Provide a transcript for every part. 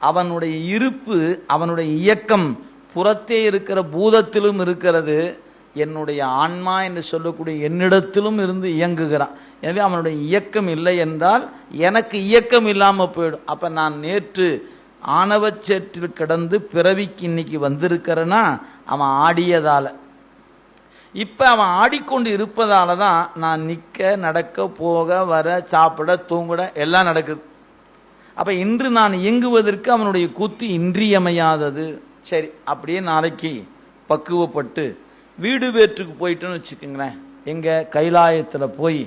அவனுடைய இருப்பு, அவனுடைய இயக்கம் புறத்தே இருக்கிற பூதத்திலும் இருக்கிறது. என்னுடைய ஆன்மா என்று சொல்லக்கூடிய என்னிடத்திலும் இருந்து இயங்குகிறான். எனவே அவனுடைய இயக்கம் இல்லை என்றால் எனக்கு இயக்கம் இல்லாமல் போயிடும். அப்போ நான் நேற்று ஆணவச்சேற்றில் கிடந்து பிறவிக்கு இன்னைக்கு வந்திருக்கிறேன்னா அவன் ஆடியதால், இப்போ அவன் ஆடிக்கொண்டு இருப்பதால தான் நான் நிற்க, நடக்க, போக, வர, சாப்பிட, தூங்கிட எல்லாம் நடக்குது. அப்போ இன்று நான் இயங்குவதற்கு அவனுடைய கூத்து இன்றியமையாதது. சரி, அப்படியே நாளைக்கு பக்குவப்பட்டு வீடு பேற்றுக்கு போயிட்டோன்னு வச்சுக்கோங்களேன். எங்கள் கைலாயத்தில் போய்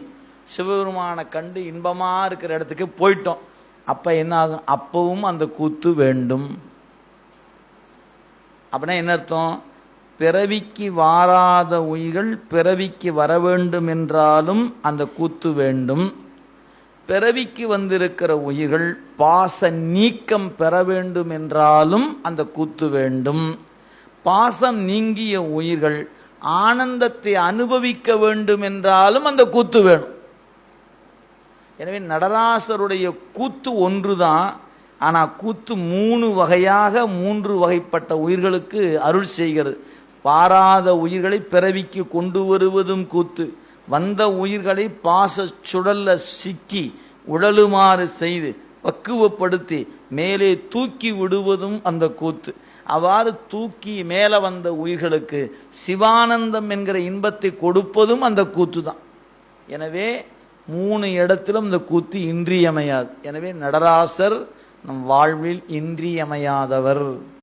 சிவபெருமானை கண்டு இன்பமாக இருக்கிற இடத்துக்கு போயிட்டோம். அப்போ என்ன ஆகும்? அப்பவும் அந்த கூத்து வேண்டும். அப்படின்னா என்ன அர்த்தம்? பிறவிக்கு வாராத உயிர்கள் பிறவிக்கு வர வேண்டும் என்றாலும் அந்த கூத்து வேண்டும். பிறவிக்கு வந்திருக்கிற உயிர்கள் பாச நீக்கம் பெற வேண்டும் என்றாலும் அந்த கூத்து வேண்டும். பாசம் நீங்கிய உயிர்கள் ஆனந்தத்தை அனுபவிக்க வேண்டும் என்றாலும் அந்த கூத்து வேணும். எனவே நடராசருடைய கூத்து ஒன்றுதான். ஆனால் கூத்து 3 வகையாக 3 வகைப்பட்ட உயிர்களுக்கு அருள் செய்கிறது. பாராத உயிர்களை பிறவிக்கு கொண்டு வருவதும் கூத்து, வந்த உயிர்களை பாச சுடல்ல சிக்கி உழலுமாறு செய்து பக்குவப்படுத்தி மேலே தூக்கி விடுவதும் அந்த கூத்து. அவ்வாறு தூக்கி மேலே வந்த உயிர்களுக்கு சிவானந்தம் என்கிற இன்பத்தை கொடுப்பதும் அந்த கூத்து தான். எனவே 3 இடத்திலும் இந்த கூத்து இன்றியமையாது. எனவே நடராசர் நம் வாழ்வில் இன்றியமையாதவர்.